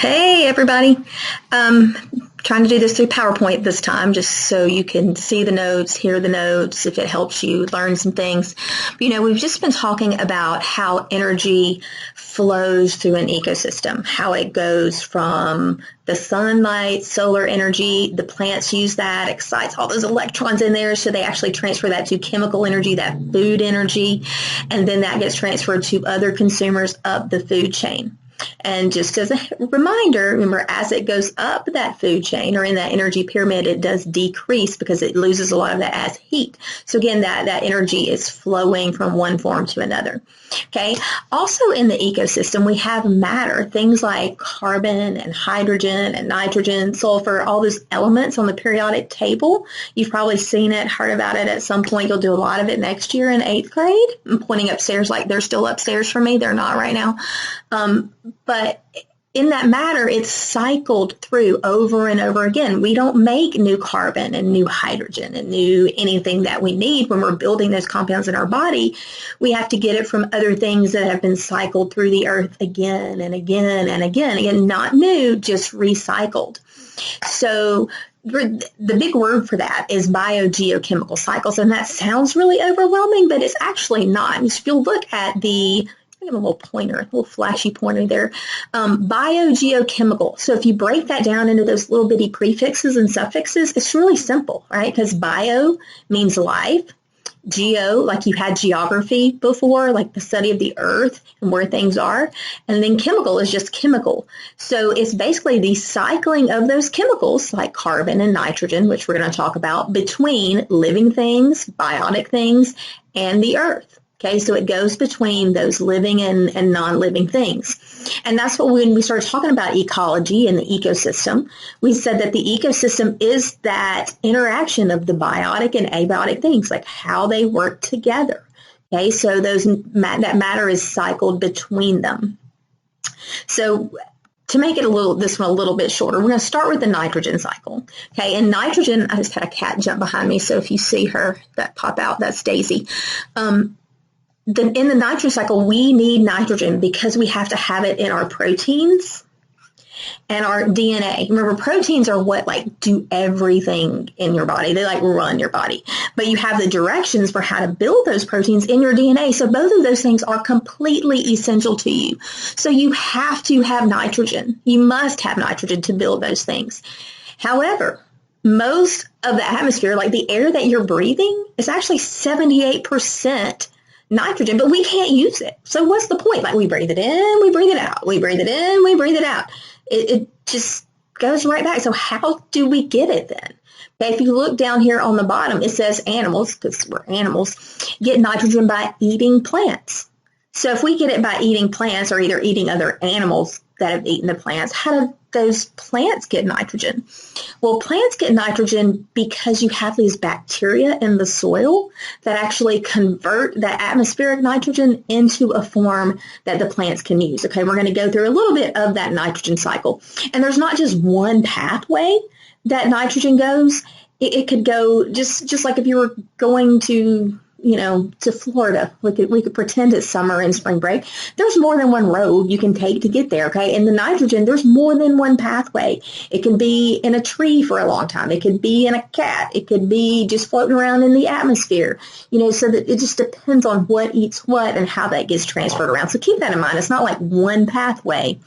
Hey, everybody. Trying to do this through PowerPoint this time, just so you can see the notes, hear the notes, if it helps you learn some things. But, we've just been talking about how energy flows through an ecosystem, how it goes from the sunlight, solar energy, the plants use that, excites all those electrons in there, so they actually transfer that to chemical energy, that food energy, and then that gets transferred to other consumers up the food chain. And just as a reminder, remember, as it goes up that food chain or in that energy pyramid, it does decrease because it loses a lot of that as heat. So again, that energy is flowing from one form to another. Okay. Also in the ecosystem, we have matter, things like carbon and hydrogen and nitrogen, sulfur, all those elements on the periodic table. You've probably seen it, heard about it at some point. You'll do a lot of it next year in 8th grade. I'm pointing upstairs like they're still upstairs for me. They're not right now. But in that matter, it's cycled through over and over again. We don't make new carbon and new hydrogen and new anything that we need when we're building those compounds in our body. We have to get it from other things that have been cycled through the earth again and again and again. Again, not new, just recycled. So the big word for that is biogeochemical cycles, and that sounds really overwhelming, but it's actually not. If you'll look at a little pointer, a little flashy pointer there. Biogeochemical. So if you break that down into those little bitty prefixes and suffixes, it's really simple, right? Because bio means life. Geo, like you had geography before, like the study of the earth and where things are. And then chemical is just chemical. So it's basically the cycling of those chemicals like carbon and nitrogen, which we're going to talk about, between living things, biotic things, and the earth. Okay, so it goes between those living and non-living things. And that's what when we started talking about ecology and the ecosystem, we said that the ecosystem is that interaction of the biotic and abiotic things, like how they work together. Okay, so that matter is cycled between them. So to make it this one a little bit shorter, we're going to start with the nitrogen cycle. Okay, and nitrogen, I just had a cat jump behind me, so if you see her that pop out, that's Daisy. In the nitrogen cycle, we need nitrogen because we have to have it in our proteins and our DNA. Remember, proteins are what do everything in your body. They run your body. But you have the directions for how to build those proteins in your DNA. So both of those things are completely essential to you. So you have to have nitrogen. You must have nitrogen to build those things. However, most of the atmosphere, like the air that you're breathing, is actually 78% nitrogen, but we can't use it. So what's the point? We breathe it in, we breathe it out. We breathe it in, we breathe it out. It just goes right back. So how do we get it then? Okay, if you look down here on the bottom, it says animals, because we're animals, get nitrogen by eating plants. So if we get it by eating plants or either eating other animals that have eaten the plants, how do those plants get nitrogen? Well, plants get nitrogen because you have these bacteria in the soil that actually convert that atmospheric nitrogen into a form that the plants can use. Okay, we're going to go through a little bit of that nitrogen cycle. And there's not just one pathway that nitrogen goes. It could go just like if you were going to Florida. We could pretend it's summer and spring break. There's more than one road you can take to get there, okay? In the nitrogen, there's more than one pathway. It can be in a tree for a long time. It could be in a cat. It could be just floating around in the atmosphere, so that it just depends on what eats what and how that gets transferred around. So keep that in mind. It's not like one pathway,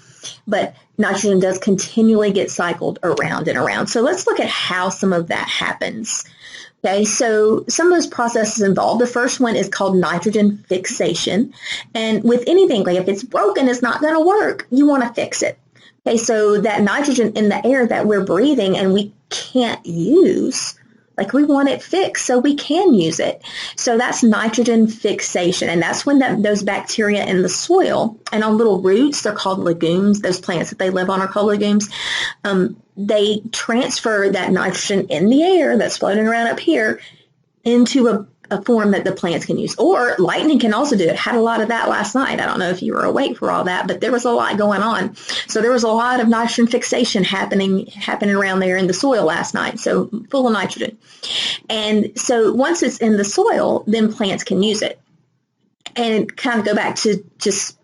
but nitrogen does continually get cycled around and around. So let's look at how some of that happens. Okay, so some of those processes involved. The first one is called nitrogen fixation. And with anything, like if it's broken, it's not going to work. You want to fix it. Okay, so that nitrogen in the air that we're breathing and we can't use, we want it fixed so we can use it. So that's nitrogen fixation. And that's when those bacteria in the soil and on little roots, they're called legumes. Those plants that they live on are called legumes. They transfer that nitrogen in the air that's floating around up here into a form that the plants can use. Or lightning can also do it. Had a lot of that last night. I don't know if you were awake for all that, but there was a lot going on. So there was a lot of nitrogen fixation happening around there in the soil last night. So full of nitrogen. And so once it's in the soil, then plants can use it. And kind of go back to just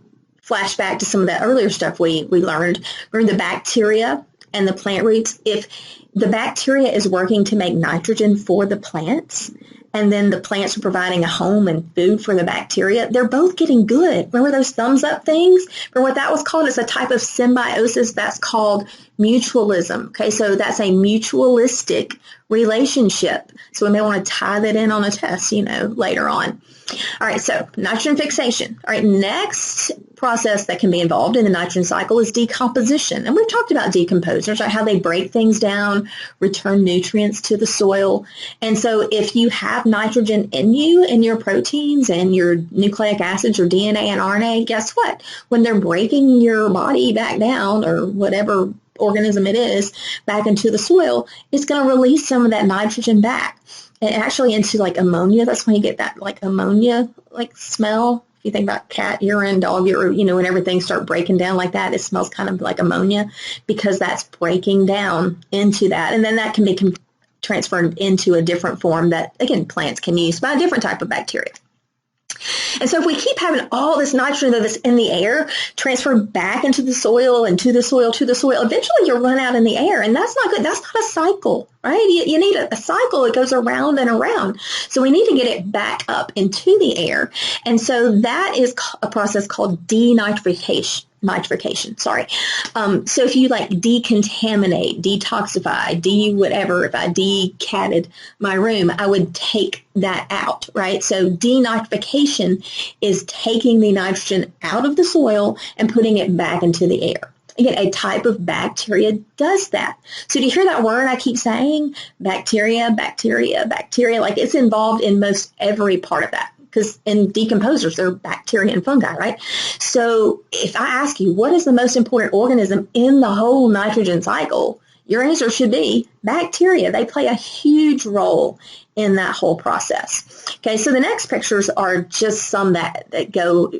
flashback to some of that earlier stuff we learned. Remember the bacteria and the plant roots? If the bacteria is working to make nitrogen for the plants, and then the plants are providing a home and food for the bacteria, they're both getting good. Remember those thumbs up things? For what that was called, it's a type of symbiosis that's called mutualism. Okay, so that's a mutualistic relationship. So we may want to tie that in on a test, later on. All right, so nitrogen fixation. All right, next process that can be involved in the nitrogen cycle is decomposition. And we've talked about decomposers, right, how they break things down, return nutrients to the soil. And so if you have nitrogen in you, in your proteins and your nucleic acids or DNA and RNA, guess what? When they're breaking your body back down or whatever organism it is back into the soil, it's going to release some of that nitrogen back. And actually into like ammonia. That's when you get that like ammonia like smell. If you think about cat urine, dog urine, when everything start breaking down like that, it smells kind of like ammonia because that's breaking down into that. And then that can be transferred into a different form that, again, plants can use by a different type of bacteria. And so if we keep having all this nitrogen that's in the air transferred back into the soil and to the soil, eventually you'll run out in the air. And that's not good. That's not a cycle, right? You need a cycle that goes around and around. So we need to get it back up into the air. And so that is a process called denitrification. So if you like decontaminate, detoxify, whatever, if I decatted my room, I would take that out, right? So denitrification is taking the nitrogen out of the soil and putting it back into the air. Again, a type of bacteria does that. So do you hear that word I keep saying? Bacteria, like it's involved in most every part of that. Because in decomposers, they're bacteria and fungi, right? So if I ask you, what is the most important organism in the whole nitrogen cycle, your answer should be bacteria. They play a huge role in that whole process. Okay, so the next pictures are just some that go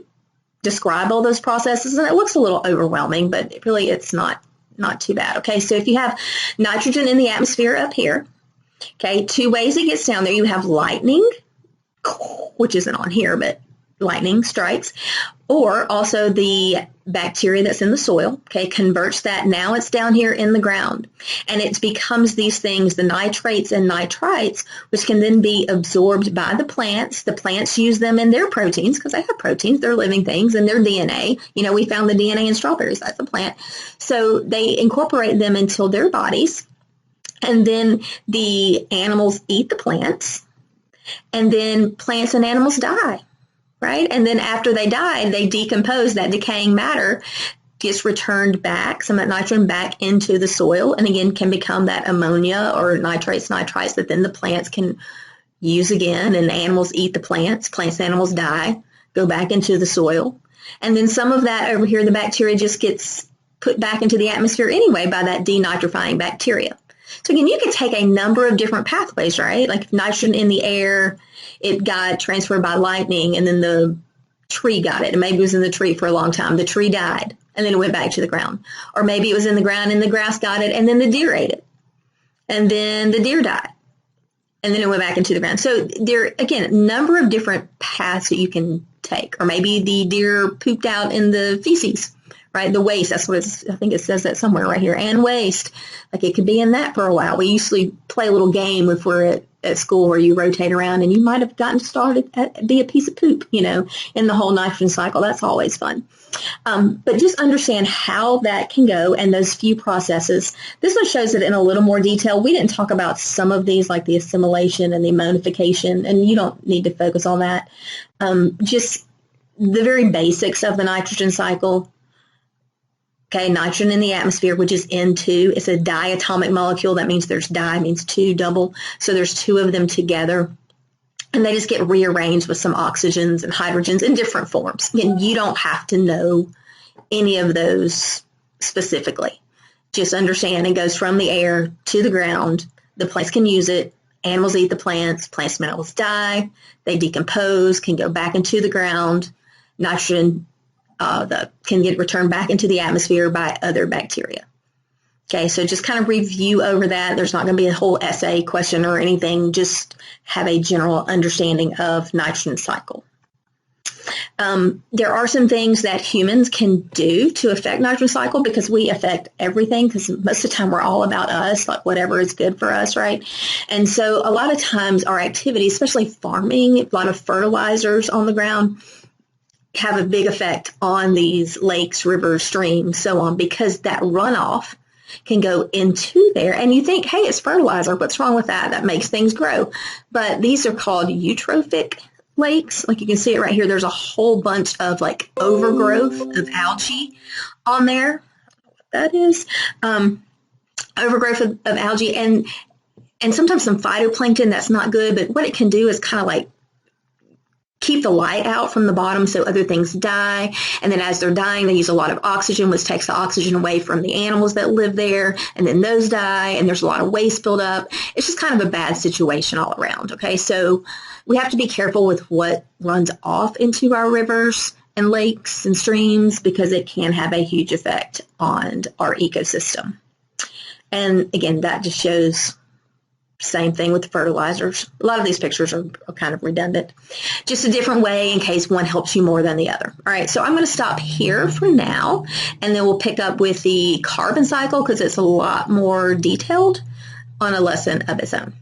describe all those processes, and it looks a little overwhelming, but really it's not too bad. Okay, so if you have nitrogen in the atmosphere up here, okay, two ways it gets down there. You have lightning, which isn't on here, but lightning strikes, or also the bacteria that's in the soil, okay, converts that. Now it's down here in the ground, and it becomes these things, the nitrates and nitrites, which can then be absorbed by the plants. The plants use them in their proteins because they have proteins, they're living things, and their DNA. We found the DNA in strawberries, that's a plant. So they incorporate them into their bodies, and then the animals eat the plants. And then plants and animals die, right? And then after they die, they decompose. That decaying matter gets returned back, some of that nitrogen back into the soil, and again can become that ammonia or nitrates that then the plants can use again, and the animals eat the plants. Plants and animals die, go back into the soil. And then some of that over here, the bacteria just gets put back into the atmosphere anyway by that denitrifying bacteria. So again, you could take a number of different pathways, right? Like nitrogen in the air, it got transferred by lightning, and then the tree got it. And maybe it was in the tree for a long time. The tree died, and then it went back to the ground. Or maybe it was in the ground, and the grass got it, and then the deer ate it. And then the deer died, and then it went back into the ground. So there, again, a number of different paths that you can take. Or maybe the deer pooped out in the feces. Right, the waste, that's what I think it says that somewhere right here, and waste. Like it could be in that for a while. We usually play a little game if we're at school where you rotate around, and you might have gotten started at be a piece of poop, in the whole nitrogen cycle. That's always fun. But just understand how that can go and those few processes. This one shows it in a little more detail. We didn't talk about some of these like the assimilation and the ammonification, and you don't need to focus on that. Just the very basics of the nitrogen cycle. Okay, nitrogen in the atmosphere, which is N2. It's a diatomic molecule. That means there's di, means two, double. So there's two of them together. And they just get rearranged with some oxygens and hydrogens in different forms. And you don't have to know any of those specifically. Just understand it goes from the air to the ground. The plants can use it. Animals eat the plants. Plants and animals die. They decompose, can go back into the ground. Nitrogen can get returned back into the atmosphere by other bacteria. Okay, so just kind of review over that. There's not going to be a whole essay question or anything. Just have a general understanding of nitrogen cycle. There are some things that humans can do to affect nitrogen cycle because we affect everything because most of the time we're all about us, like whatever is good for us, right? And so a lot of times our activity, especially farming, a lot of fertilizers on the ground have a big effect on these lakes, rivers, streams, so on, because that runoff can go into there. And you think, hey, it's fertilizer. What's wrong with that? That makes things grow. But these are called eutrophic lakes. Like you can see it right here. There's a whole bunch of like overgrowth of algae on there. That is overgrowth of algae and sometimes some phytoplankton that's not good. But what it can do is kind of like keep the light out from the bottom so other things die. And then as they're dying, they use a lot of oxygen, which takes the oxygen away from the animals that live there. And then those die, and there's a lot of waste built up. It's just kind of a bad situation all around, okay? So we have to be careful with what runs off into our rivers and lakes and streams because it can have a huge effect on our ecosystem. And again, that just shows same thing with the fertilizers. A lot of these pictures are kind of redundant. Just a different way in case one helps you more than the other. All right, so I'm going to stop here for now, and then we'll pick up with the carbon cycle because it's a lot more detailed on a lesson of its own.